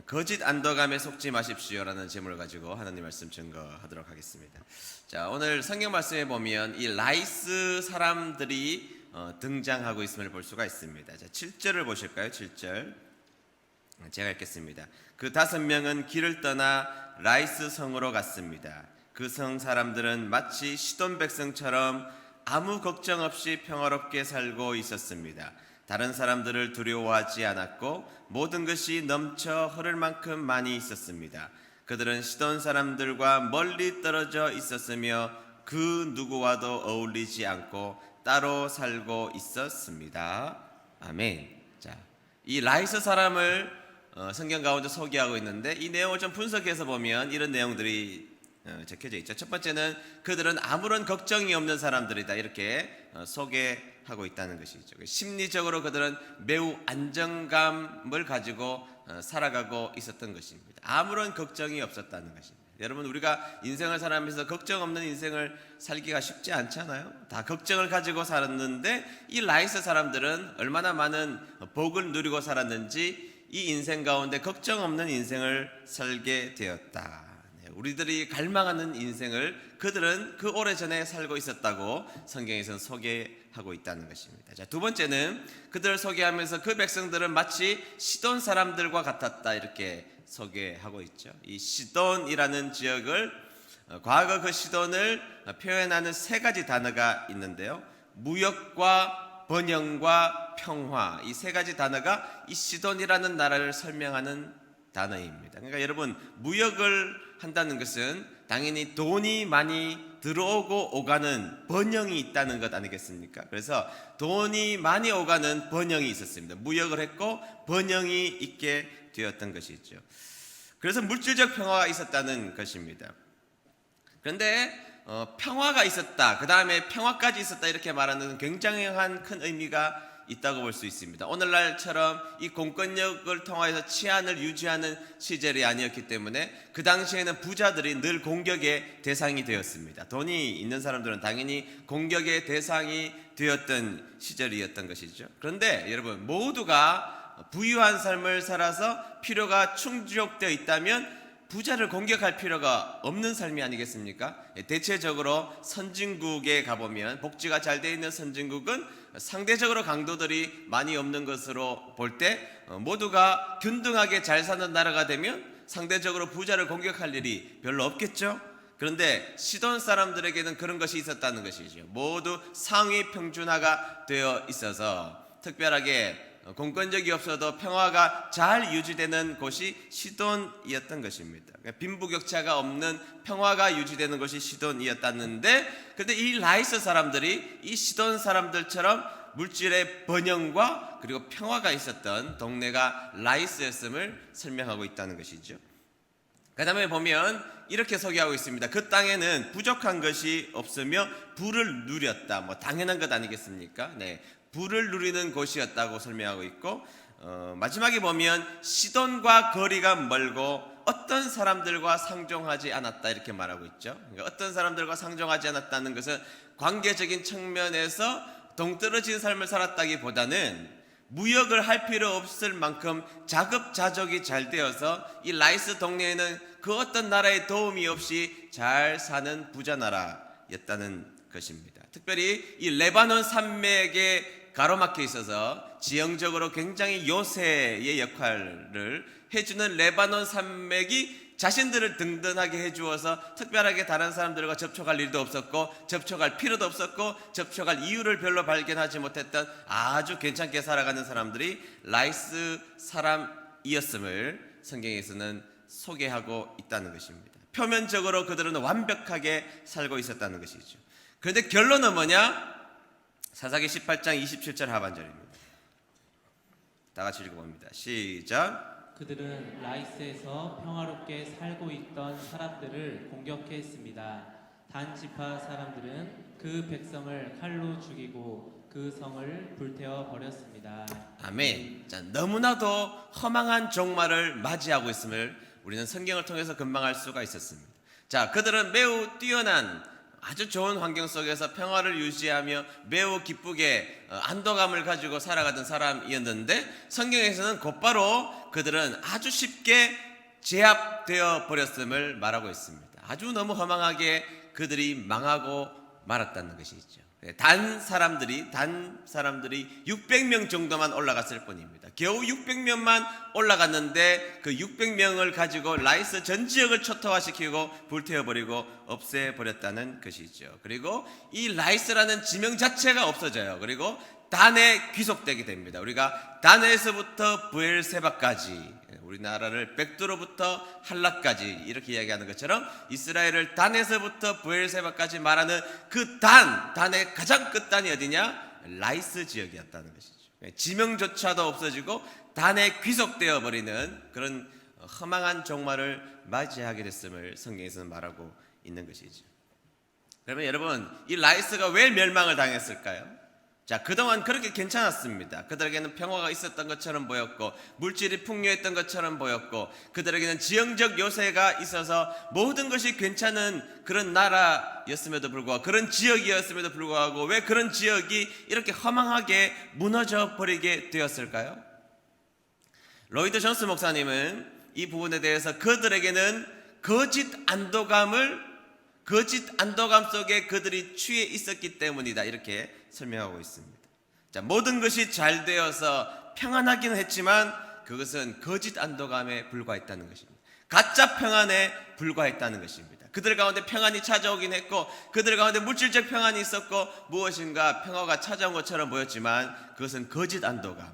거짓 안도감에 속지 마십시오라는 제목을 가지고 하나님 말씀 증거하도록 하겠습니다. 자, 오늘 성경 말씀에 보면 이 라이스 사람들이 등장하고 있음을 볼 수가 있습니다. 자, 7절을 보실까요? 7절 제가 읽겠습니다. 그 5명은 길을 떠나 라이스 성으로 갔습니다. 그 성 사람들은 마치 시돈 백성처럼 아무 걱정 없이 평화롭게 살고 있었습니다. 다른 사람들을 두려워하지 않았고 모든 것이 넘쳐 흐를 만큼 많이 있었습니다. 그들은 시돈 사람들과 멀리 떨어져 있었으며 그 누구와도 어울리지 않고 따로 살고 있었습니다. 아멘. 자, 이 라이스 사람을 성경 가운데 소개하고 있는데 이 내용을 좀 분석해서 보면 이런 내용들이 적혀져 있죠. 첫 번째는 그들은 아무런 걱정이 없는 사람들이다 이렇게 소개하고 있다는 것이죠. 심리적으로 그들은 매우 안정감을 가지고 살아가고 있었던 것입니다. 아무런 걱정이 없었다는 것입니다. 여러분, 우리가 인생을 살아가면서 걱정 없는 인생을 살기가 쉽지 않잖아요. 다 걱정을 가지고 살았는데 이 라이스 사람들은 얼마나 많은 복을 누리고 살았는지 이 인생 가운데 걱정 없는 인생을 살게 되었다. 우리들이 갈망하는 인생을 그들은 그 오래전에 살고 있었다고 성경에서는 소개하고 있다는 것입니다. 자, 두 번째는 그들을 소개하면서 그 백성들은 마치 시돈 사람들과 같았다 이렇게 소개하고 있죠. 이 시돈이라는 지역을 과거 그 시돈을 표현하는 세 가지 단어가 있는데요. 무역과 번영과 평화, 이 세 가지 단어가 이 시돈이라는 나라를 설명하는 단어입니다. 그러니까 여러분, 무역을 한다는 것은 당연히 돈이 많이 들어오고 오가는 번영이 있다는 것 아니겠습니까? 그래서 돈이 많이 오가는 번영이 있었습니다. 무역을 했고 번영이 있게 되었던 것이죠. 그래서 물질적 평화가 있었다는 것입니다. 그런데 평화가 있었다, 그 다음에 평화까지 있었다 이렇게 말하는 굉장한 큰 의미가 있다고 볼 수 있습니다. 오늘날처럼 이 공권력을 통해서 치안을 유지하는 시절이 아니었기 때문에 그 당시에는 부자들이 늘 공격의 대상이 되었습니다. 돈이 있는 사람들은 당연히 공격의 대상이 되었던 시절이었던 것이죠. 그런데 여러분, 모두가 부유한 삶을 살아서 필요가 충족되어 있다면 부자를 공격할 필요가 없는 삶이 아니겠습니까? 대체적으로 선진국에 가보면, 복지가 잘 되어 있는 선진국은 상대적으로 강도들이 많이 없는 것으로 볼 때 모두가 균등하게 잘 사는 나라가 되면 상대적으로 부자를 공격할 일이 별로 없겠죠. 그런데 시돈 사람들에게는 그런 것이 있었다는 것이죠. 모두 상위 평준화가 되어 있어서 특별하게 공권력이 없어도 평화가 잘 유지되는 곳이 시돈이었던 것입니다. 빈부격차가 없는 평화가 유지되는 곳이 시돈이었다는데, 그런데 이 라이스 사람들이 이 시돈 사람들처럼 물질의 번영과 그리고 평화가 있었던 동네가 라이스였음을 설명하고 있다는 것이죠. 그 다음에 보면 이렇게 소개하고 있습니다. 그 땅에는 부족한 것이 없으며 부를 누렸다. 당연한 것 아니겠습니까? 네, 부를 누리는 곳이었다고 설명하고 있고, 마지막에 보면 시돈과 거리가 멀고 어떤 사람들과 상종하지 않았다 이렇게 말하고 있죠. 그러니까 어떤 사람들과 상종하지 않았다는 것은 관계적인 측면에서 동떨어진 삶을 살았다기보다는 무역을 할 필요 없을 만큼 자급자족이 잘 되어서 이 라이스 동네에는 그 어떤 나라의 도움이 없이 잘 사는 부자 나라였다는 것입니다. 특별히 이 레바논 산맥에 가로막혀 있어서 지형적으로 굉장히 요새의 역할을 해주는 레바논 산맥이 자신들을 든든하게 해주어서 특별하게 다른 사람들과 접촉할 일도 없었고 접촉할 필요도 없었고 접촉할 이유를 별로 발견하지 못했던 아주 괜찮게 살아가는 사람들이 라이스 사람이었음을 성경에서는 소개하고 있다는 것입니다. 표면적으로 그들은 완벽하게 살고 있었다는 것이죠. 그런데 결론은 뭐냐? 사사기 18장 27절 하반절입니다. 다 같이 읽어봅니다. 시작. 그들은 라이스에서 평화롭게 살고 있던 사람들을 공격했습니다. 단 지파 사람들은 그 백성을 칼로 죽이고 그 성을 불태워 버렸습니다. 아멘. 자, 너무나도 허망한 종말을 맞이하고 있음을 우리는 성경을 통해서 금방 알 수가 있었습니다. 자, 그들은 매우 뛰어난 아주 좋은 환경 속에서 평화를 유지하며 매우 기쁘게 안도감을 가지고 살아가던 사람이었는데 성경에서는 곧바로 그들은 아주 쉽게 제압되어 버렸음을 말하고 있습니다. 아주 너무 허망하게 그들이 망하고 말았다는 것이죠. 단 사람들이 600명 정도만 올라갔을 뿐입니다. 겨우 600명만 올라갔는데 그 600명을 가지고 라이스 전 지역을 초토화시키고 불태워버리고 없애버렸다는 것이죠. 그리고 이 라이스라는 지명 자체가 없어져요. 그리고 단에 귀속되게 됩니다. 우리가 단에서부터 브엘세바까지, 우리나라를 백두로부터 할라까지 이렇게 이야기하는 것처럼 이스라엘을 단에서부터 브엘세바까지 말하는 그 단의 가장 끝단이 어디냐? 라이스 지역이었다는 것이죠. 지명조차도 없어지고 단에 귀속되어 버리는 그런 허망한 종말을 맞이하게 됐음을 성경에서는 말하고 있는 것이죠. 그러면 여러분, 이 라이스가 왜 멸망을 당했을까요? 자, 그동안 그렇게 괜찮았습니다. 그들에게는 평화가 있었던 것처럼 보였고, 물질이 풍요했던 것처럼 보였고, 그들에게는 지형적 요새가 있어서 모든 것이 괜찮은 그런 나라였음에도 불구하고, 그런 지역이었음에도 불구하고, 왜 그런 지역이 이렇게 허망하게 무너져 버리게 되었을까요? 로이드 존스 목사님은 이 부분에 대해서 그들에게는 거짓 안도감 속에 그들이 취해 있었기 때문이다, 이렇게 설명하고 있습니다. 자, 모든 것이 잘 되어서 평안하긴 했지만 그것은 거짓 안도감에 불과했다는 것입니다. 가짜 평안에 불과했다는 것입니다. 그들 가운데 평안이 찾아오긴 했고, 그들 가운데 물질적 평안이 있었고, 무엇인가 평화가 찾아온 것처럼 보였지만 그것은 거짓 안도감,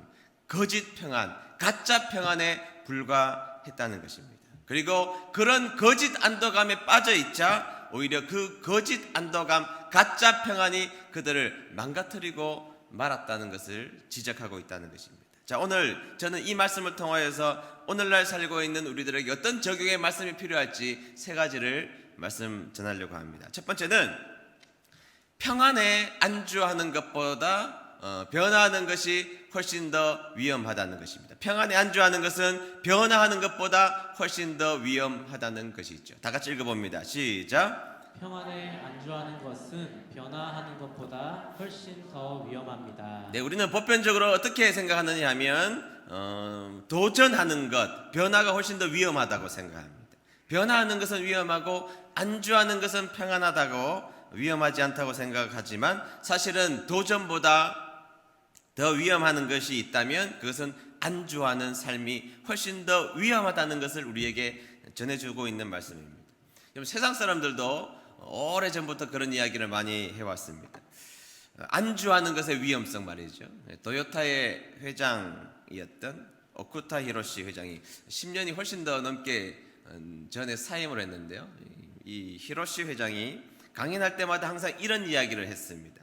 거짓 평안, 가짜 평안에 불과했다는 것입니다. 그리고 그런 거짓 안도감에 빠져있자 오히려 그 거짓 안도감, 가짜 평안이 그들을 망가뜨리고 말았다는 것을 지적하고 있다는 것입니다. 자, 오늘 저는 이 말씀을 통하여서 오늘날 살고 있는 우리들에게 어떤 적용의 말씀이 필요할지 세 가지를 말씀 전하려고 합니다. 첫 번째는 평안에 안주하는 것보다 변화하는 것이 훨씬 더 위험하다는 것입니다. 평안에 안주하는 것은 변화하는 것보다 훨씬 더 위험하다는 것이죠. 다 같이 읽어봅니다. 시작. 평안에 안주하는 것은 변화하는 것보다 훨씬 더 위험합니다. 네, 우리는 보편적으로 어떻게 생각하느냐 하면 도전하는 것, 변화가 훨씬 더 위험하다고 생각합니다. 변화하는 것은 위험하고 안주하는 것은 평안하다고, 위험하지 않다고 생각하지만 사실은 도전보다 더 위험한 것이 있다면 그것은 안주하는 삶이 훨씬 더 위험하다는 것을 우리에게 전해주고 있는 말씀입니다. 세상 사람들도 오래전부터 그런 이야기를 많이 해왔습니다. 안주하는 것의 위험성 말이죠. 도요타의 회장이었던 오쿠타 히로시 회장이 10년이 훨씬 더 넘게 전에 사임을 했는데요. 이 히로시 회장이 강연할 때마다 항상 이런 이야기를 했습니다.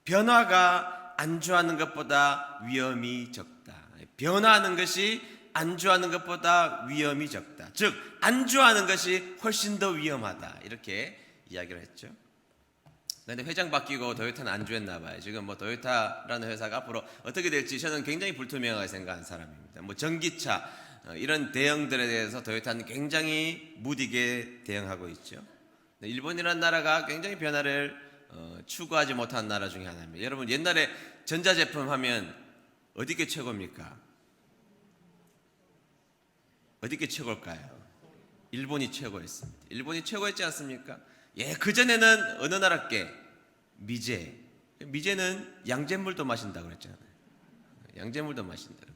변화가 안주하는 것보다 위험이 적다. 변화하는 것이 안주하는 것보다 위험이 적다. 즉 안주하는 것이 훨씬 더 위험하다, 이렇게 이야기를 했죠. 그런데 회장 바뀌고 도요타는 안주했나 봐요. 지금 뭐 도요타라는 회사가 앞으로 어떻게 될지 저는 굉장히 불투명하게 생각하는 사람입니다. 뭐 전기차 이런 대형들에 대해서 도요타는 굉장히 무디게 대응하고 있죠. 일본이라는 나라가 굉장히 변화를 추구하지 못한 나라 중에 하나입니다. 여러분, 옛날에 전자제품 하면 어디 게 최고입니까? 어디 게 최고일까요? 일본이 최고였습니다. 일본이 최고였지 않습니까? 예, 그전에는 어느 나라께? 미제는 양잿물도 마신다고 그랬잖아요. 양잿물도 마신다.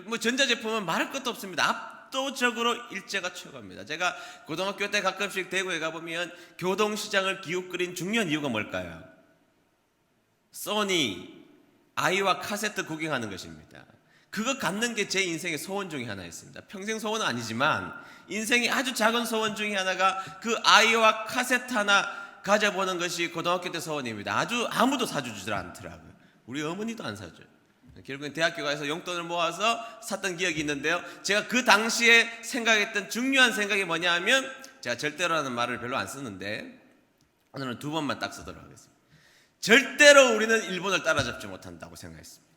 뭐 전자제품은 말할 것도 없습니다. 압도적으로 일제가 최고입니다. 제가 고등학교 때 가끔씩 대구에 가보면 교동시장을 기웃거린 중요한 이유가 뭘까요? 소니, 아이와 카세트 구경하는 것입니다. 그거 갖는 게 제 인생의 소원 중에 하나였습니다. 평생 소원은 아니지만 인생의 아주 작은 소원 중에 하나가 그 아이와 카세트 하나 가져보는 것이 고등학교 때 소원입니다. 아무도 사주질 않더라고요. 우리 어머니도 안 사줘요. 결국엔 대학교 가서 용돈을 모아서 샀던 기억이 있는데요. 제가 그 당시에 생각했던 중요한 생각이 뭐냐 하면, 제가 절대로라는 말을 별로 안 쓰는데 오늘은 두 번만 딱 쓰도록 하겠습니다. 절대로 우리는 일본을 따라잡지 못한다고 생각했습니다.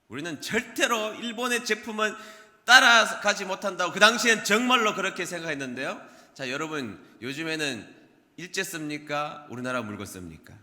우리는 절대로 일본의 제품은 따라가지 못한다고 그 당시엔 정말로 그렇게 생각했는데요. 자, 여러분, 요즘에는 일제 씁니까? 우리나라 물건 씁니까?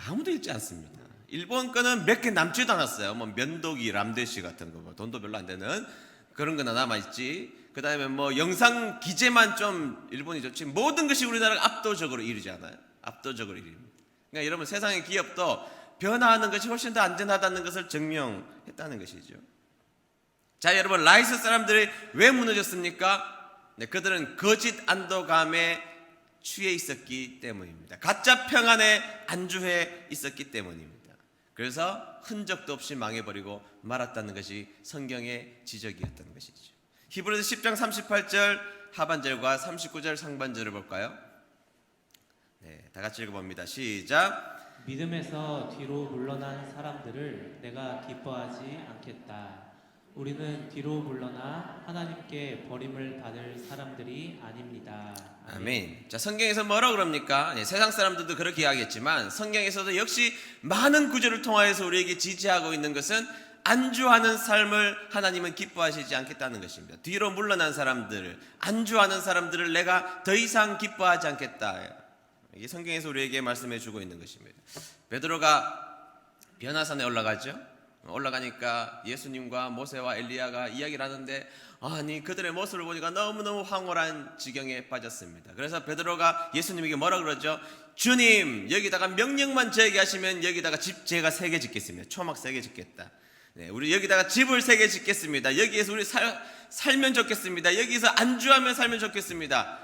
아무도 읽지 않습니다. 일본 거는 몇 개 남지도 않았어요. 뭐 면도기, 람데시 같은 거, 뭐 돈도 별로 안 되는 그런 거나 남아있지. 그 다음에 뭐 영상 기재만 좀 일본이 좋지, 모든 것이 우리나라가 압도적으로 1위지 않아요? 압도적으로 1위입니다. 그러니까 여러분, 세상의 기업도 변화하는 것이 훨씬 더 안전하다는 것을 증명했다는 것이죠. 자, 여러분, 라이스 사람들이 왜 무너졌습니까? 네, 그들은 거짓 안도감에 취해 있었기 때문입니다. 가짜 평안에 안주해 있었기 때문입니다. 그래서 흔적도 없이 망해버리고 말았다는 것이 성경의 지적이었다는 것이죠. 히브리서 10장 38절 하반절과 39절 상반절을 볼까요? 네, 다 같이 읽어봅니다. 시작. 믿음에서 뒤로 물러난 사람들을 내가 기뻐하지 않겠다. 우리는 뒤로 물러나 하나님께 버림을 받을 사람들이 아닙니다. 아멘. 자, 성경에서 뭐라 그럽니까? 네, 세상 사람들도 그렇게 이야기했지만 성경에서도 역시 많은 구절을 통하여서 우리에게 지지하고 있는 것은 안주하는 삶을 하나님은 기뻐하시지 않겠다는 것입니다. 뒤로 물러난 사람들, 안주하는 사람들을 내가 더 이상 기뻐하지 않겠다. 이게 성경에서 우리에게 말씀해 주고 있는 것입니다. 베드로가 변화산에 올라가죠. 올라가니까 예수님과 모세와 엘리야가 이야기를 하는데, 아니 그들의 모습을 보니까 너무너무 황홀한 지경에 빠졌습니다. 그래서 베드로가 예수님에게 뭐라 그러죠? 주님, 여기다가 명령만 저에게 하시면 여기다가 집 제가 3개 짓겠습니다. 초막 3개 짓겠다. 네, 우리 여기다가 집을 3개 짓겠습니다. 여기에서 우리 살면 좋겠습니다. 여기서 안주하며 살면 좋겠습니다.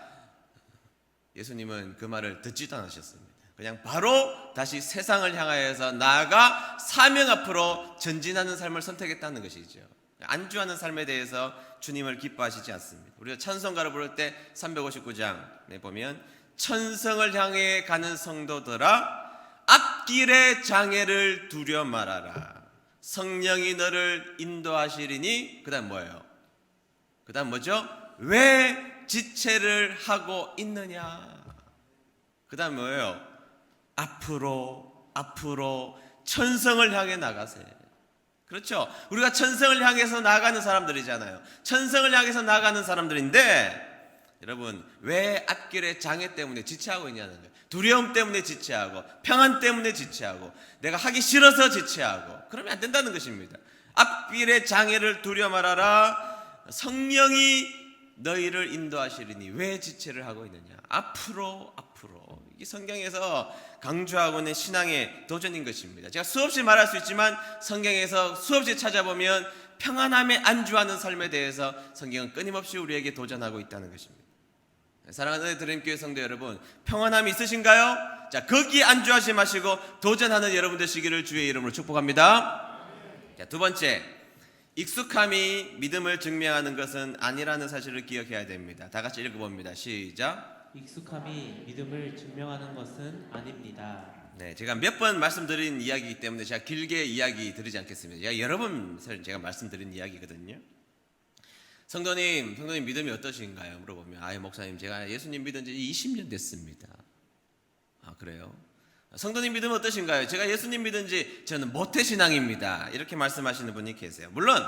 예수님은 그 말을 듣지도 않으셨습니다. 그냥 바로 다시 세상을 향하여서 나아가 사명 앞으로 전진하는 삶을 선택했다는 것이죠. 안주하는 삶에 대해서 주님을 기뻐하시지 않습니다. 우리가 찬송가를 부를 때 359장에 보면, 천성을 향해 가는 성도들아 앞길의 장애를 두려 말아라. 성령이 너를 인도하시리니, 그 다음 뭐예요? 그 다음 뭐죠? 왜 지체를 하고 있느냐? 그 다음 뭐예요? 앞으로 천성을 향해 나가세요. 그렇죠? 우리가 천성을 향해서 나가는 사람들이잖아요. 천성을 향해서 나가는 사람들인데, 여러분, 왜 앞길의 장애 때문에 지체하고 있냐는 거예요. 두려움 때문에 지체하고, 평안 때문에 지체하고, 내가 하기 싫어서 지체하고, 그러면 안 된다는 것입니다. 앞길의 장애를 두려 말아라. 성령이 너희를 인도하시리니 왜 지체를 하고 있느냐? 앞으로. 이 성경에서 강조하고 있는 신앙의 도전인 것입니다. 제가 수없이 말할 수 있지만 성경에서 수없이 찾아보면 평안함에 안주하는 삶에 대해서 성경은 끊임없이 우리에게 도전하고 있다는 것입니다. 사랑하는 드림교회 성도 여러분, 평안함이 있으신가요? 자, 거기에 안주하지 마시고 도전하는 여러분 되시기를 주의 이름으로 축복합니다. 자, 두 번째, 익숙함이 믿음을 증명하는 것은 아니라는 사실을 기억해야 됩니다. 다 같이 읽어봅니다. 시작. 익숙함이 믿음을 증명하는 것은 아닙니다. 네, 제가 몇 번 말씀드린 이야기이기 때문에 제가 길게 이야기 드리지 않겠습니다. 제가 여러 번 제가 말씀드린 이야기거든요. 성도님 믿음이 어떠신가요? 물어보면, 목사님, 제가 예수님 믿은 지 20년 됐습니다. 아, 그래요? 성도님 믿음은 어떠신가요? 제가 예수님 믿은 지 저는 모태신앙입니다. 이렇게 말씀하시는 분이 계세요. 물론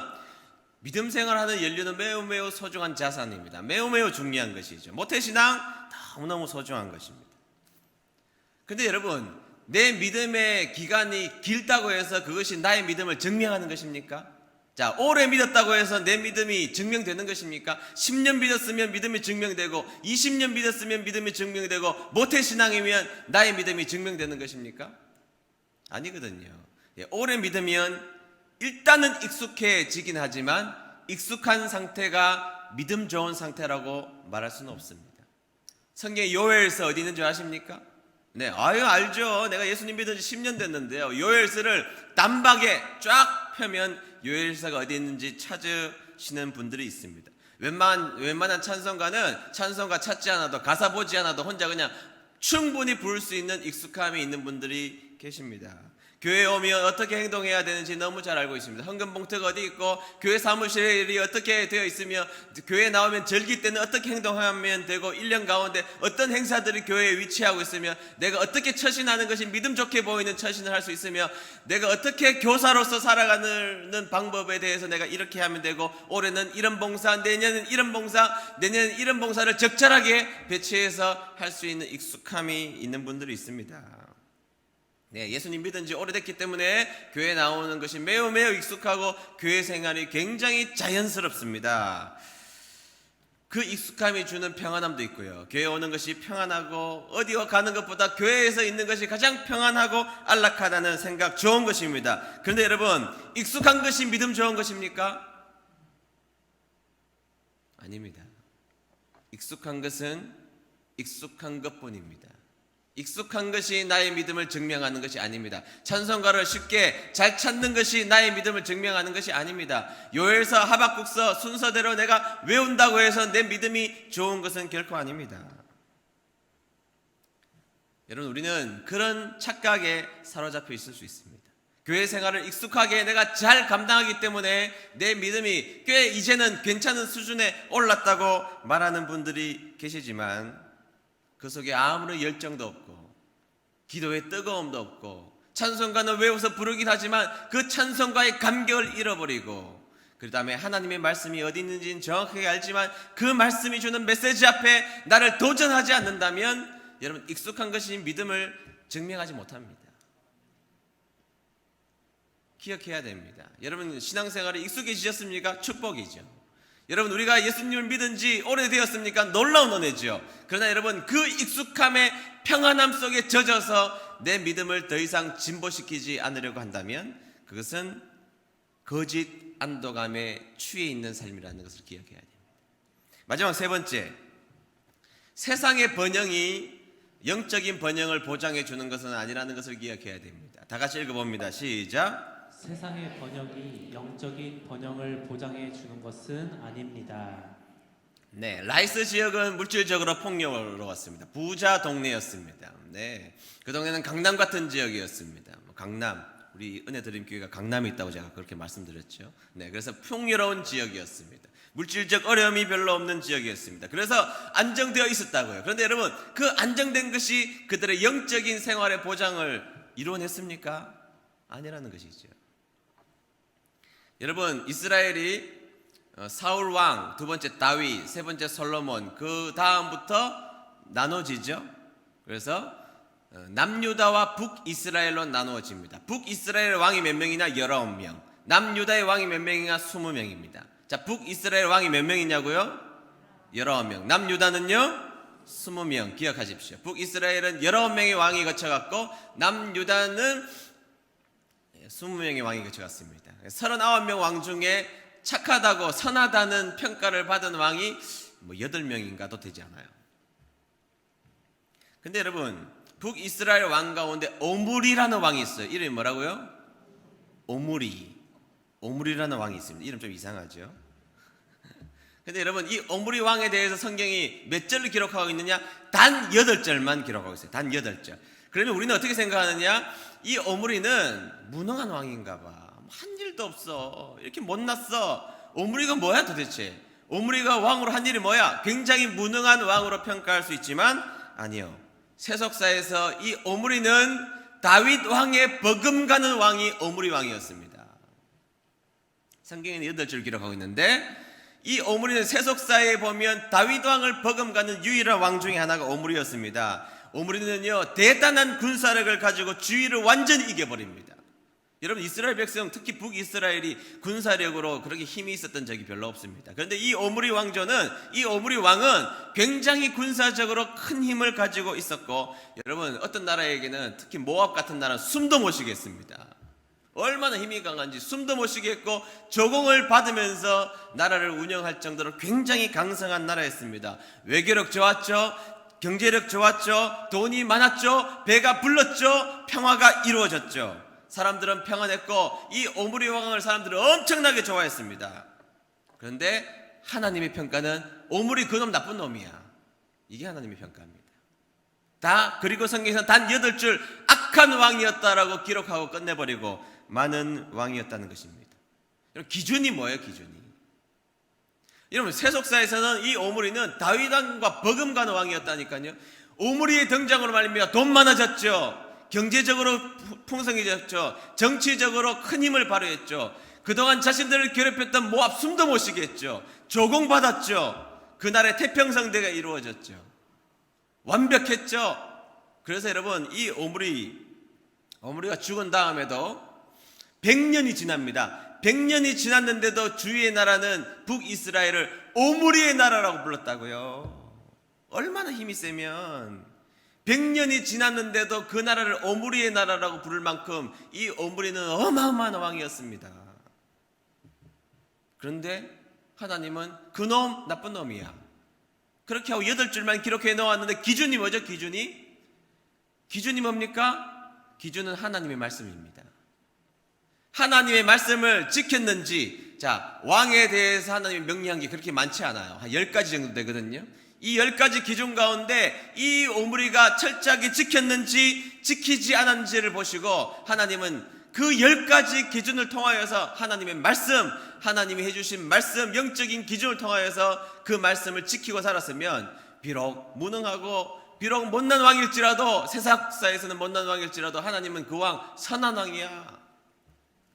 믿음 생활하는 연륜은 매우 소중한 자산입니다. 매우 중요한 것이죠. 모태신앙 너무너무 소중한 것입니다. 근데 여러분, 내 믿음의 기간이 길다고 해서 그것이 나의 믿음을 증명하는 것입니까? 자, 오래 믿었다고 해서 내 믿음이 증명되는 것입니까? 10년 믿었으면 믿음이 증명되고 20년 믿었으면 믿음이 증명되고 모태신앙이면 나의 믿음이 증명되는 것입니까? 아니거든요. 오래 믿으면 일단은 익숙해지긴 하지만 익숙한 상태가 믿음 좋은 상태라고 말할 수는 없습니다. 성경에 요엘서 어디 있는 줄 아십니까? 네, 알죠. 내가 예수님 믿은 지 10년 됐는데요. 요엘서를 단박에 쫙 펴면 요엘서가 어디 있는지 찾으시는 분들이 있습니다. 웬만한 찬송가는 찬송가 찾지 않아도, 가사 보지 않아도 혼자 그냥 충분히 부를 수 있는 익숙함이 있는 분들이 계십니다. 교회에 오면 어떻게 행동해야 되는지 너무 잘 알고 있습니다. 헌금 봉투가 어디 있고 교회 사무실이 어떻게 되어 있으며 교회에 나오면 절기 때는 어떻게 행동하면 되고 1년 가운데 어떤 행사들이 교회에 위치하고 있으며 내가 어떻게 처신하는 것이 믿음 좋게 보이는 처신을 할 수 있으며 내가 어떻게 교사로서 살아가는 방법에 대해서 내가 이렇게 하면 되고 올해는 이런 봉사, 내년은 이런 봉사, 내년은 이런 봉사를 적절하게 배치해서 할 수 있는 익숙함이 있는 분들이 있습니다. 네, 예수님 믿은 지 오래됐기 때문에 교회에 나오는 것이 매우 익숙하고 교회 생활이 굉장히 자연스럽습니다. 그 익숙함이 주는 평안함도 있고요. 교회에 오는 것이 평안하고 어디와 가는 것보다 교회에서 있는 것이 가장 평안하고 안락하다는 생각 좋은 것입니다. 그런데 여러분, 익숙한 것이 믿음 좋은 것입니까? 아닙니다. 익숙한 것은 익숙한 것뿐입니다. 익숙한 것이 나의 믿음을 증명하는 것이 아닙니다. 찬송가를 쉽게 잘 찾는 것이 나의 믿음을 증명하는 것이 아닙니다. 요엘서, 하박국서 순서대로 내가 외운다고 해서 내 믿음이 좋은 것은 결코 아닙니다. 여러분, 우리는 그런 착각에 사로잡혀 있을 수 있습니다. 교회 생활을 익숙하게 내가 잘 감당하기 때문에 내 믿음이 꽤 이제는 괜찮은 수준에 올랐다고 말하는 분들이 계시지만 그 속에 아무런 열정도 없고 기도의 뜨거움도 없고 찬송가는 외워서 부르긴 하지만 그 찬송가의 감격을 잃어버리고 그 다음에 하나님의 말씀이 어디 있는지는 정확하게 알지만 그 말씀이 주는 메시지 앞에 나를 도전하지 않는다면 여러분, 익숙한 것이 믿음을 증명하지 못합니다. 기억해야 됩니다. 여러분, 신앙생활에 익숙해지셨습니까? 축복이죠. 여러분, 우리가 예수님을 믿은 지 오래되었습니까? 놀라운 은혜죠. 그러나 여러분, 그 익숙함의 평안함 속에 젖어서 내 믿음을 더 이상 진보시키지 않으려고 한다면 그것은 거짓 안도감에 취해 있는 삶이라는 것을 기억해야 됩니다. 마지막 세 번째, 세상의 번영이 영적인 번영을 보장해 주는 것은 아니라는 것을 기억해야 됩니다. 다 같이 읽어봅니다. 시작. 세상의 번영이 영적인 번영을 보장해 주는 것은 아닙니다. 네, 라이스 지역은 물질적으로 풍요로웠습니다. 부자 동네였습니다. 네, 그 동네는 강남 같은 지역이었습니다. 강남, 우리 은혜드림교회가 강남에 있다고 제가 그렇게 말씀드렸죠. 네, 그래서 풍요로운 지역이었습니다. 물질적 어려움이 별로 없는 지역이었습니다. 그래서 안정되어 있었다고요. 그런데 여러분, 그 안정된 것이 그들의 영적인 생활의 보장을 이루어냈습니까? 아니라는 것이죠. 여러분, 이스라엘이 사울 왕, 두 번째 다윗, 세 번째 솔로몬, 그 다음부터 나눠지죠. 그래서 남유다와 북이스라엘로 나누어집니다. 북이스라엘 왕이 몇 명이냐? 19명. 남유다의 왕이 몇 명이냐? 20명입니다. 자, 북이스라엘 왕이 몇 명이냐고요? 19명. 남유다는요? 20명. 기억하십시오. 북이스라엘은 19명의 왕이 거쳐갔고 남유다는 20명의 왕이 거쳐갔습니다. 39명 왕 중에 착하다고 선하다는 평가를 받은 왕이 8명인가도 되지 않아요. 근데 여러분, 북이스라엘 왕 가운데 오므리라는 왕이 있어요. 이름이 뭐라고요? 오므리라는 왕이 있습니다. 이름 좀 이상하죠? 근데 여러분, 이 오므리 왕에 대해서 성경이 몇 절을 기록하고 있느냐? 단 8절만 기록하고 있어요. 단 8절. 그러면 우리는 어떻게 생각하느냐? 이 오므리는 무능한 왕인가 봐. 한 일도 없어. 이렇게 못났어. 오므리가 뭐야 도대체? 오므리가 왕으로 한 일이 뭐야? 굉장히 무능한 왕으로 평가할 수 있지만 아니요. 세속사에서 이 오므리는 다윗 왕의 버금가는 왕이 오므리 왕이었습니다. 성경에는 8줄 기록하고 있는데 이 오므리는 세속사에 보면 다윗 왕을 버금가는 유일한 왕 중에 하나가 오므리였습니다. 오므리는요, 대단한 군사력을 가지고 주위를 완전히 이겨버립니다. 여러분, 이스라엘 백성, 특히 북이스라엘이 군사력으로 그렇게 힘이 있었던 적이 별로 없습니다. 그런데 이 오므리 왕은 굉장히 군사적으로 큰 힘을 가지고 있었고, 여러분, 어떤 나라에게는 특히 모압 같은 나라는 숨도 못 쉬겠습니다. 얼마나 힘이 강한지 숨도 못 쉬겠고 조공을 받으면서 나라를 운영할 정도로 굉장히 강성한 나라였습니다. 외교력 좋았죠. 경제력 좋았죠. 돈이 많았죠. 배가 불렀죠. 평화가 이루어졌죠. 사람들은 평안했고 이 오므리 왕을 사람들은 엄청나게 좋아했습니다. 그런데 하나님의 평가는 오므리 그놈 나쁜 놈이야. 이게 하나님의 평가입니다. 그리고 성경에서는 단 8줄 악한 왕이었다라고 기록하고 끝내버리고 많은 왕이었다는 것입니다. 여러분, 기준이 뭐예요? 기준이. 여러분, 세속사에서는 이 오므리는 다윗 왕과 버금가는 왕이었다니까요. 오므리의 등장으로 말미암아 돈 많아졌죠. 경제적으로 풍성해졌죠. 정치적으로 큰 힘을 발휘했죠. 그동안 자신들을 괴롭혔던 모압 숨도 못 쉬게 했죠. 조공받았죠. 그날의 태평성대가 이루어졌죠. 완벽했죠. 그래서 여러분, 이 오므리가 죽은 다음에도 100년이 지납니다. 100년이 지났는데도 주위의 나라는 북이스라엘을 오므리의 나라라고 불렀다고요. 얼마나 힘이 세면 100년이 지났는데도 그 나라를 오므리의 나라라고 부를 만큼 이 오므리는 어마어마한 왕이었습니다. 그런데 하나님은 그놈 나쁜 놈이야, 그렇게 하고 8줄만 기록해 놓았는데 기준이 뭐죠? 기준이 뭡니까? 기준은 하나님의 말씀입니다. 하나님의 말씀을 지켰는지. 자, 왕에 대해서 하나님이 명령한 게 그렇게 많지 않아요. 한 10가지 정도 되거든요. 이 10가지 기준 가운데 이 오므리가 철저하게 지켰는지 지키지 않았는지를 보시고 하나님은 그 10가지 기준을 통하여서 하나님의 말씀, 하나님이 해주신 말씀, 영적인 기준을 통하여서 그 말씀을 지키고 살았으면 비록 무능하고 비록 못난 왕일지라도, 세상사에서는 못난 왕일지라도 하나님은 그 왕 선한 왕이야,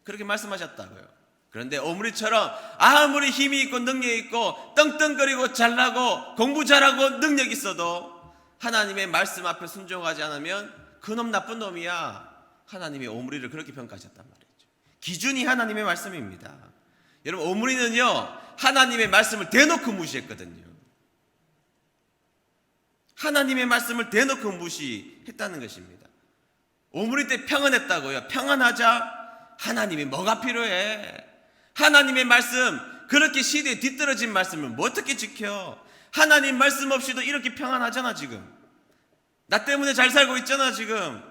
그렇게 말씀하셨다고요. 그런데 오므리처럼 아무리 힘이 있고 능력이 있고 떵떵거리고 잘나고 공부 잘하고 능력 있어도 하나님의 말씀 앞에 순종하지 않으면 그놈 나쁜 놈이야, 하나님이 오므리를 그렇게 평가하셨단 말이죠. 기준이 하나님의 말씀입니다. 여러분, 오므리는요 하나님의 말씀을 대놓고 무시했거든요. 하나님의 말씀을 대놓고 무시했다는 것입니다. 오므리 때 평안했다고요. 평안하자. 하나님이 뭐가 필요해? 하나님의 말씀, 그렇게 시대에 뒤떨어진 말씀을 뭐 어떻게 지켜? 하나님 말씀 없이도 이렇게 평안하잖아. 지금 나 때문에 잘 살고 있잖아. 지금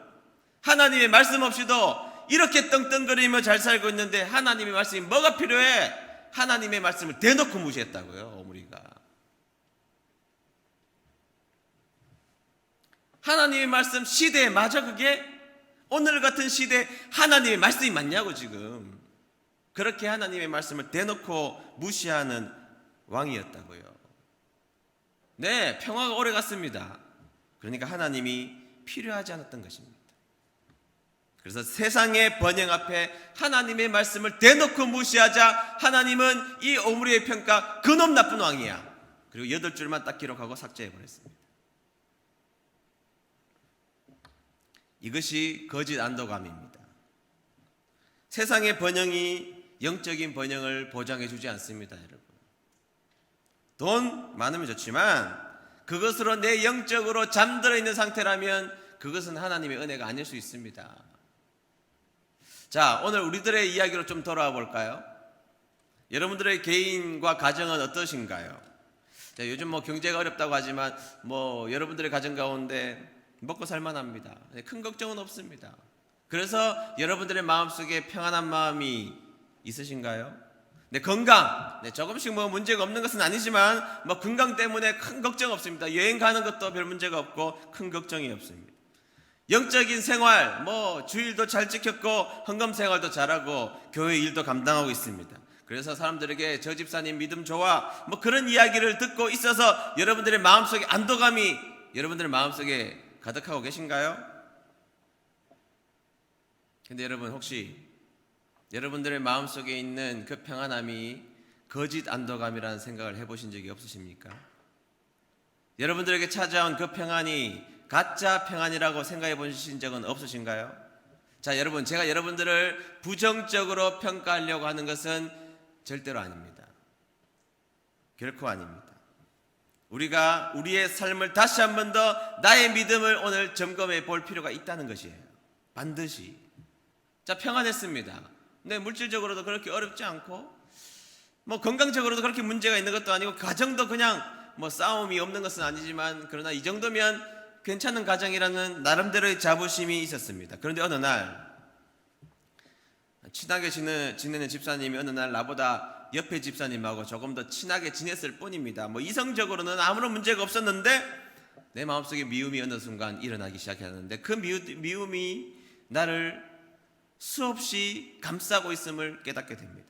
하나님의 말씀 없이도 이렇게 떵떵거리며 잘 살고 있는데 하나님의 말씀이 뭐가 필요해? 하나님의 말씀을 대놓고 무시했다고요. 오므리가. 하나님의 말씀 시대에 맞아? 그게 오늘 같은 시대에 하나님의 말씀이 맞냐고. 지금 그렇게 하나님의 말씀을 대놓고 무시하는 왕이었다고요. 네, 평화가 오래 갔습니다. 그러니까 하나님이 필요하지 않았던 것입니다. 그래서 세상의 번영 앞에 하나님의 말씀을 대놓고 무시하자 하나님은 이 오므리의 평가, 그놈 나쁜 왕이야, 그리고 8줄만 딱 기록하고 삭제해버렸습니다. 이것이 거짓 안도감입니다. 세상의 번영이 영적인 번영을 보장해 주지 않습니다. 여러분, 돈 많으면 좋지만 그것으로 내 영적으로 잠들어 있는 상태라면 그것은 하나님의 은혜가 아닐 수 있습니다. 자, 오늘 우리들의 이야기로 좀 돌아와 볼까요? 여러분들의 개인과 가정은 어떠신가요? 자, 요즘 경제가 어렵다고 하지만 여러분들의 가정 가운데 먹고 살만합니다. 큰 걱정은 없습니다. 그래서 여러분들의 마음속에 평안한 마음이 있으신가요? 네, 건강, 조금씩 문제가 없는 것은 아니지만 건강 때문에 큰 걱정 없습니다. 여행 가는 것도 별 문제가 없고 큰 걱정이 없습니다. 영적인 생활, 주일도 잘 지켰고 헌금 생활도 잘하고 교회 일도 감당하고 있습니다. 그래서 사람들에게 저 집사님 믿음 좋아 그런 이야기를 듣고 있어서 여러분들의 마음속에 안도감이 여러분들의 마음속에 가득하고 계신가요? 근데 여러분, 혹시 여러분들의 마음속에 있는 그 평안함이 거짓 안도감이라는 생각을 해보신 적이 없으십니까? 여러분들에게 찾아온 그 평안이 가짜 평안이라고 생각해 보신 적은 없으신가요? 자, 여러분, 제가 여러분들을 부정적으로 평가하려고 하는 것은 절대로 아닙니다. 결코 아닙니다. 우리가 우리의 삶을 다시 한 번 더 나의 믿음을 오늘 점검해 볼 필요가 있다는 것이에요. 반드시. 자, 평안했습니다. 네, 물질적으로도 그렇게 어렵지 않고 건강적으로도 그렇게 문제가 있는 것도 아니고 가정도 그냥 싸움이 없는 것은 아니지만 그러나 이 정도면 괜찮은 가정이라는 나름대로의 자부심이 있었습니다. 그런데 어느 날 친하게 지내는 집사님이 어느 날 나보다 옆에 집사님하고 조금 더 친하게 지냈을 뿐입니다. 이성적으로는 아무런 문제가 없었는데 내 마음속에 미움이 어느 순간 일어나기 시작하는데 그 미움이 나를 수없이 감싸고 있음을 깨닫게 됩니다.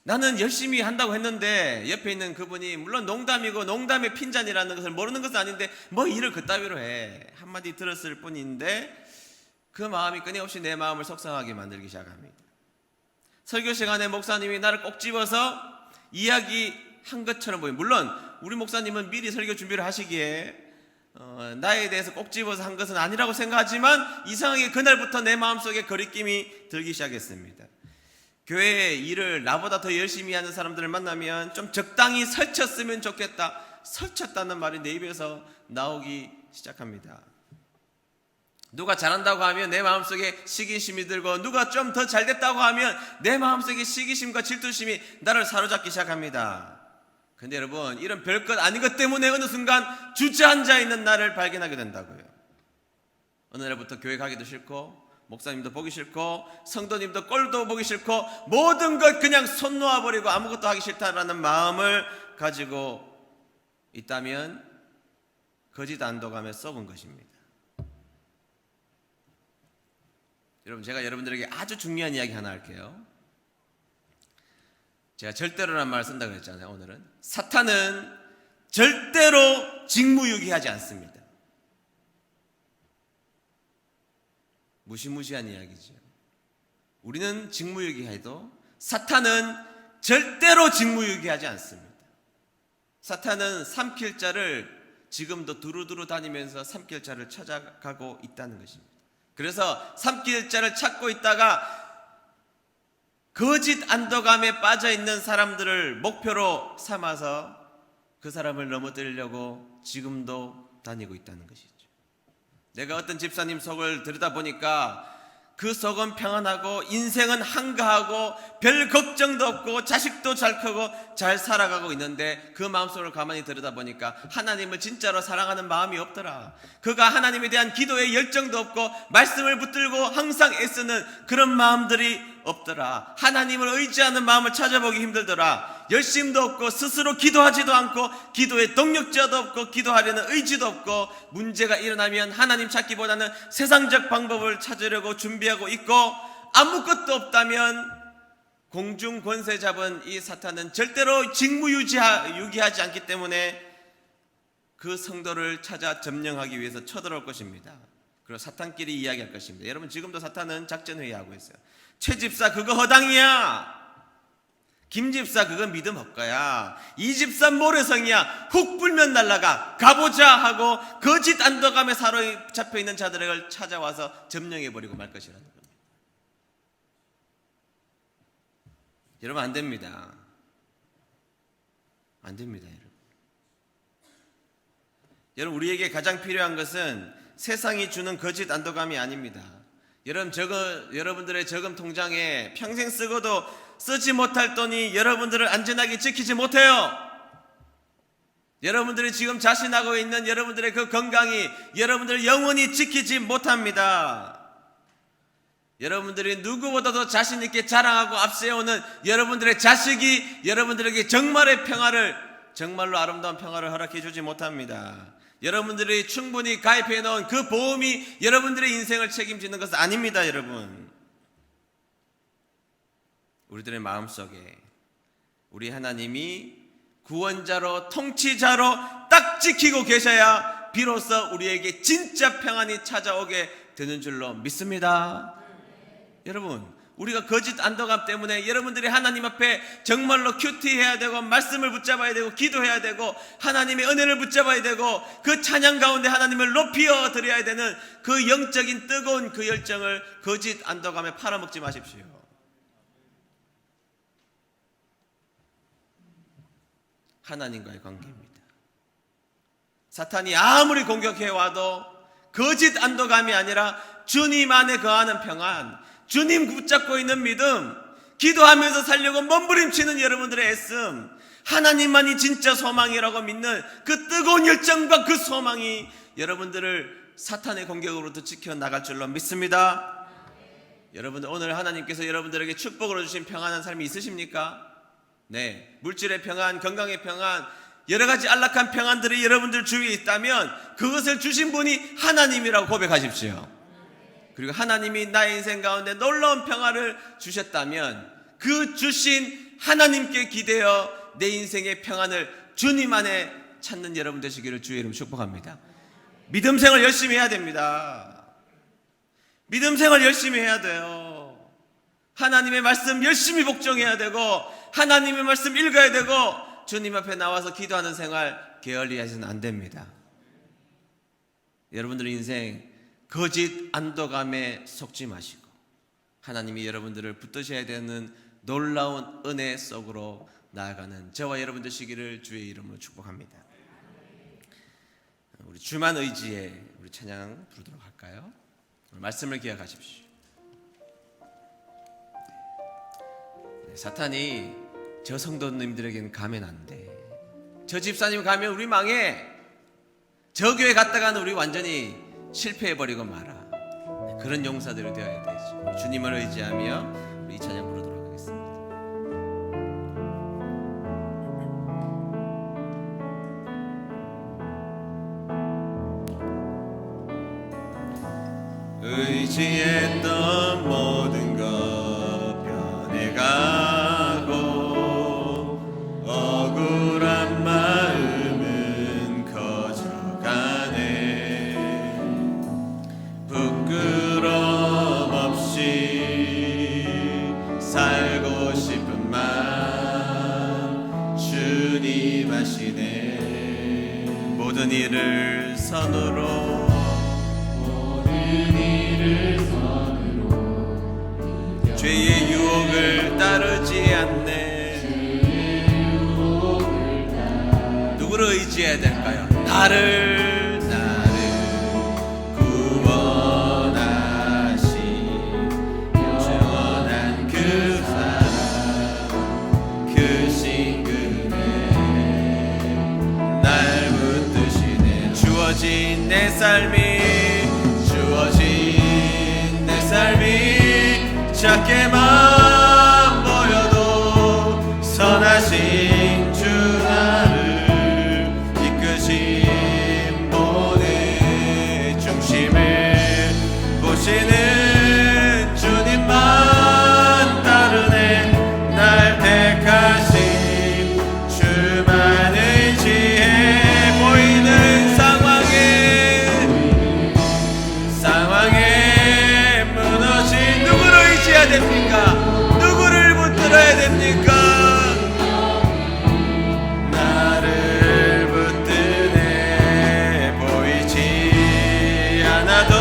나는 열심히 한다고 했는데 옆에 있는 그분이 물론 농담이고 농담의 핀잔이라는 것을 모르는 것은 아닌데 뭐 일을 그따위로 해. 한마디 들었을 뿐인데 그 마음이 끊임없이 내 마음을 속상하게 만들기 시작합니다. 설교 시간에 목사님이 나를 꼭 집어서 이야기한 것처럼 보여요. 물론 우리 목사님은 미리 설교 준비를 하시기에 나에 대해서 꼭 집어서 한 것은 아니라고 생각하지만 이상하게 그날부터 내 마음속에 거리낌이 들기 시작했습니다. 교회에 일을 나보다 더 열심히 하는 사람들을 만나면 좀 적당히 설쳤으면 좋겠다. 설쳤다는 말이 내 입에서 나오기 시작합니다. 누가 잘한다고 하면 내 마음속에 시기심이 들고 누가 좀 더 잘됐다고 하면 내 마음속에 시기심과 질투심이 나를 사로잡기 시작합니다. 근데 여러분, 이런 별것 아닌 것 때문에 어느 순간 주저앉아 있는 나를 발견하게 된다고요. 어느 날부터 교회 가기도 싫고 목사님도 보기 싫고 성도님도 꼴도 보기 싫고 모든 것 그냥 손 놓아버리고 아무것도 하기 싫다라는 마음을 가지고 있다면 거짓 안도감에 썩은 것입니다. 여러분, 제가 여러분들에게 아주 중요한 이야기 하나 할게요. 제가 절대로란 말을 쓴다고 했잖아요. 오늘은 사탄은 절대로 직무유기하지 않습니다. 무시무시한 이야기죠. 우리는 직무유기해도 사탄은 절대로 직무유기하지 않습니다. 사탄은 삼킬 자를 지금도 두루두루 다니면서 삼킬 자를 찾아가고 있다는 것입니다. 그래서 삼킬 자를 찾고 있다가 거짓 안도감에 빠져 있는 사람들을 목표로 삼아서 그 사람을 넘어뜨리려고 지금도 다니고 있다는 것이죠. 내가 어떤 집사님 속을 들여다보니까 그 속은 평안하고 인생은 한가하고 별 걱정도 없고 자식도 잘 크고 잘 살아가고 있는데 그 마음속을 가만히 들여다보니까 하나님을 진짜로 사랑하는 마음이 없더라. 그가 하나님에 대한 기도에 열정도 없고 말씀을 붙들고 항상 애쓰는 그런 마음들이 없더라. 하나님을 의지하는 마음을 찾아보기 힘들더라. 열심도 없고 스스로 기도하지도 않고 기도에 동력자도 없고 기도하려는 의지도 없고 문제가 일어나면 하나님 찾기보다는 세상적 방법을 찾으려고 준비하고 있고 아무것도 없다면 공중 권세 잡은 이 사탄은 절대로 직무유기하지 않기 때문에 그 성도를 찾아 점령하기 위해서 쳐들어올 것입니다. 그리고 사탄끼리 이야기할 것입니다. 여러분, 지금도 사탄은 작전회의하고 있어요. 최 집사 그거 허당이야. 김 집사 그건 믿음 헛거야. 이 집사 모래성이야. 훅 불면 날라가. 가보자 하고 거짓 안도감에 사로잡혀 있는 자들을 찾아와서 점령해버리고 말 것이라는 겁니다. 여러분, 안 됩니다. 안 됩니다. 여러분, 우리에게 가장 필요한 것은 세상이 주는 거짓 안도감이 아닙니다. 여러분들의 저금 통장에 평생 쓰고도 쓰지 못할 돈이 여러분들을 안전하게 지키지 못해요. 여러분들이 지금 자신하고 있는 여러분들의 그 건강이 여러분들을 영원히 지키지 못합니다. 여러분들이 누구보다도 자신 있게 자랑하고 앞세우는 여러분들의 자식이 여러분들에게 정말의 평화를, 정말로 아름다운 평화를 허락해 주지 못합니다. 여러분들이 충분히 가입해 놓은 그 보험이 여러분들의 인생을 책임지는 것은 아닙니다. 여러분, 우리들의 마음속에 우리 하나님이 구원자로 통치자로 딱 지키고 계셔야 비로소 우리에게 진짜 평안이 찾아오게 되는 줄로 믿습니다. 여러분, 우리가 거짓 안도감 때문에 여러분들이 하나님 앞에 정말로 큐티해야 되고 말씀을 붙잡아야 되고 기도해야 되고 하나님의 은혜를 붙잡아야 되고 그 찬양 가운데 하나님을 높여 드려야 되는 그 영적인 뜨거운 그 열정을 거짓 안도감에 팔아먹지 마십시오. 하나님과의 관계입니다. 사탄이 아무리 공격해와도 거짓 안도감이 아니라 주님 안에 거하는 평안, 주님 붙잡고 있는 믿음, 기도하면서 살려고 몸부림치는 여러분들의 애씀, 하나님만이 진짜 소망이라고 믿는 그 뜨거운 열정과 그 소망이 여러분들을 사탄의 공격으로부터 지켜나갈 줄로 믿습니다. 여러분들, 오늘 하나님께서 여러분들에게 축복으로 주신 평안한 삶이 있으십니까? 네, 물질의 평안, 건강의 평안, 여러 가지 안락한 평안들이 여러분들 주위에 있다면 그것을 주신 분이 하나님이라고 고백하십시오. 그리고 하나님이 나의 인생 가운데 놀라운 평안을 주셨다면 그 주신 하나님께 기대어 내 인생의 평안을 주님 안에 찾는 여러분 되시기를 주의 이름 축복합니다. 믿음 생활 열심히 해야 됩니다. 믿음 생활 열심히 해야 돼요. 하나님의 말씀 열심히 복종해야 되고 하나님의 말씀 읽어야 되고 주님 앞에 나와서 기도하는 생활 게을리 해서는 안 됩니다. 여러분들의 인생 거짓 안도감에 속지 마시고 하나님이 여러분들을 붙드셔야 되는 놀라운 은혜 속으로 나아가는 저와 여러분 되시기를 주의 이름으로 축복합니다. 우리 주만 의지에 우리 찬양 부르도록 할까요? 말씀을 기억하십시오. 사탄이 저 성도님들에게는 가면 안 돼. 저 집사님 가면 우리 망해. 저 교회 갔다가는 우리 완전히 실패해버리고 말아. 그런 용사들이 되어야 되죠. 주님을 의지하며 우리 이 찬양 부르도록 하겠습니다. 의지했던 모든 것 변해가고 억울한 마음은 커져가네. 부끄럼 없이 살고 싶은 마음 주님 아시네. 모든 일을 선으로 죄의 유혹을 따르지 않네. 누구를 의지해야 될까요? 나를 구원하신 영원한 그 사랑 그 신금에 날 붙드시네. 주어진 내 삶이 작게만 보여도 선하신 주 나를 이끄신 분의 중심을 보시는 주님만 따르네. 날 택하신 주만의 지혜 보이는 상황에 무너진 누구를 의지해야 됩니까? 누구를 붙들어야 됩니까? 나를 붙드네. 보이지 않아도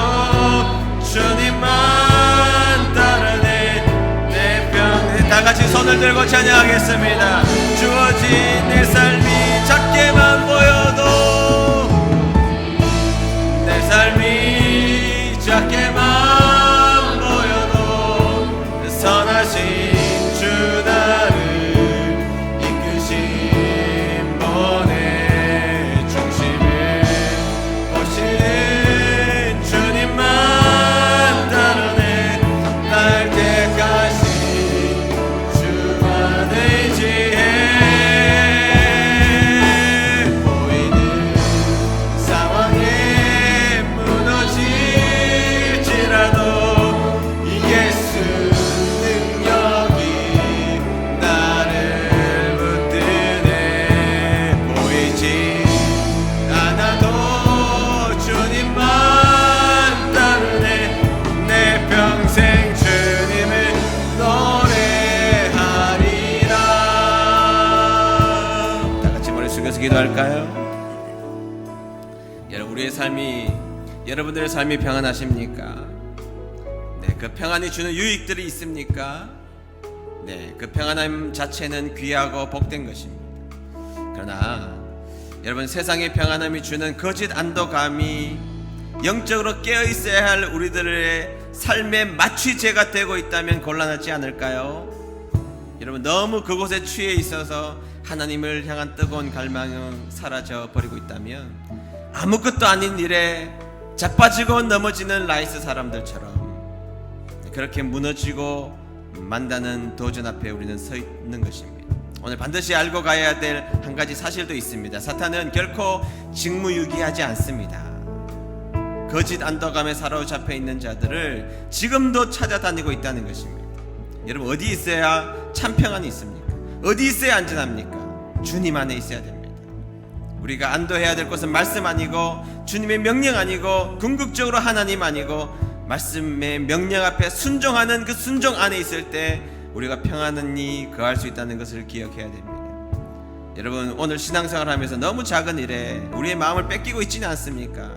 주님만 따르네. 내 병 다같이 손을 들고 찬양하겠습니다. 주어진 내 삶이 작게만 보여도 내 삶이 작게만 보여도 선하신 주 나를 이끄신 분의 중심을 보시는 주님만 따르네. 날 택하신 주만의 지혜 보이는 상황에 무너질지라도 예수 능력이 나를 붙드네. 보이지 않아도 주님만 따르네. 내 평생 주님을 노래하리라. 다같이 머리 숙여서 기도할까요? 여러분들의 삶이 평안하십니까? 네, 그 평안이 주는 유익들이 있습니까? 네, 그 평안함 자체는 귀하고 복된 것입니다. 그러나 여러분, 세상의 평안함이 주는 거짓 안도감이 영적으로 깨어있어야 할 우리들의 삶의 마취제가 되고 있다면 곤란하지 않을까요? 여러분, 너무 그곳에 취해 있어서 하나님을 향한 뜨거운 갈망은 사라져 버리고 있다면 아무것도 아닌 일에 자빠지고 넘어지는 라이스 사람들처럼 그렇게 무너지고 만다는 도전 앞에 우리는 서 있는 것입니다. 오늘 반드시 알고 가야 될 한 가지 사실도 있습니다. 사탄은 결코 직무유기하지 않습니다. 거짓 안도감에 사로잡혀 있는 자들을 지금도 찾아다니고 있다는 것입니다. 여러분, 어디 있어야 참 평안이 있습니까? 어디 있어야 안전합니까? 주님 안에 있어야 됩니다. 우리가 안도해야 될 것은 말씀 아니고 주님의 명령 아니고 궁극적으로 하나님 아니고 말씀의 명령 앞에 순종하는 그 순종 안에 있을 때 우리가 평안히 거할 수 있다는 것을 기억해야 됩니다. 여러분, 오늘 신앙생활 하면서 너무 작은 일에 우리의 마음을 뺏기고 있지는 않습니까?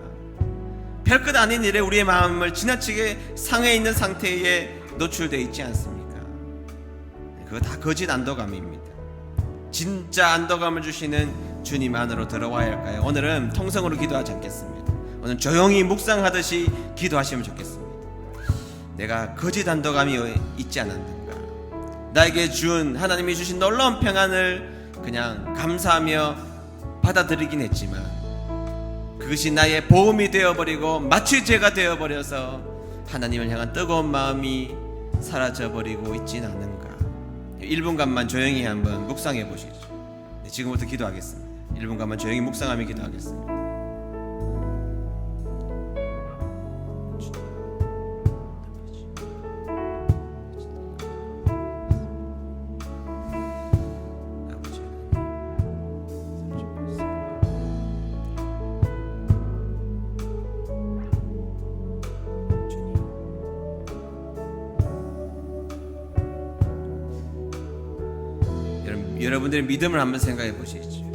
별것 아닌 일에 우리의 마음을 지나치게 상해 있는 상태에 노출되어 있지 않습니까? 그거 다 거짓 안도감입니다. 진짜 안도감을 주시는 주님 안으로 들어와야 할까요? 오늘은 통성으로 기도하지 않겠습니다. 오늘 조용히 묵상하듯이 기도하시면 좋겠습니다. 내가 거짓 안도감이 있지 않았는가? 나에게 준 하나님이 주신 놀라운 평안을 그냥 감사하며 받아들이긴 했지만 그것이 나의 보험이 되어버리고 마치 죄가 되어버려서 하나님을 향한 뜨거운 마음이 사라져버리고 있진 않은가? 1분간만 조용히 한번 묵상해 보시죠. 지금부터 기도하겠습니다. 1분간만 조용히 묵상하며 기도하겠습니다. 여러분들의 믿음을 한번 생각해 보시죠.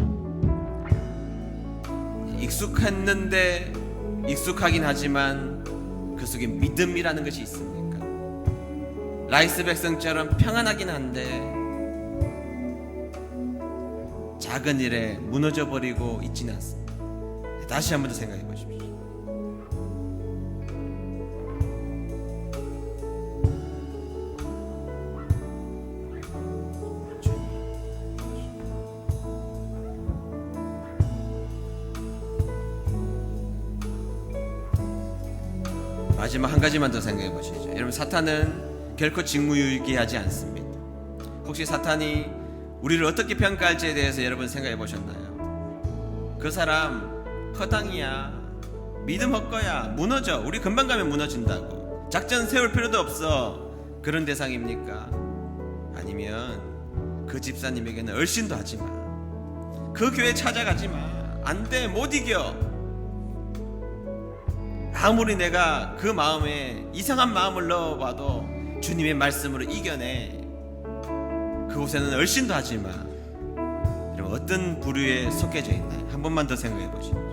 익숙했는데 익숙하긴 하지만 그 속에 믿음이라는 것이 있습니까? 라이스 백성처럼 평안하긴 한데 작은 일에 무너져 버리고 있지는 않습니다. 다시 한번 더 생각해 보십시오. 마지막 한 가지만 더 생각해 보시죠. 여러분, 사탄은 결코 직무유기하지 않습니다. 혹시 사탄이 우리를 어떻게 평가할지에 대해서 여러분 생각해 보셨나요? 그 사람 허당이야, 믿음 헛거야, 무너져, 우리 금방 가면 무너진다고, 작전 세울 필요도 없어, 그런 대상입니까? 아니면 그 집사님에게는 얼씬도 하지 마, 그 교회 찾아가지 마, 안 돼, 못 이겨. 아무리 내가 그 마음에 이상한 마음을 넣어봐도 주님의 말씀으로 이겨내. 그곳에는 얼씬도 하지 마. 여러분, 어떤 부류에 속해져 있나요? 한 번만 더 생각해 보시죠.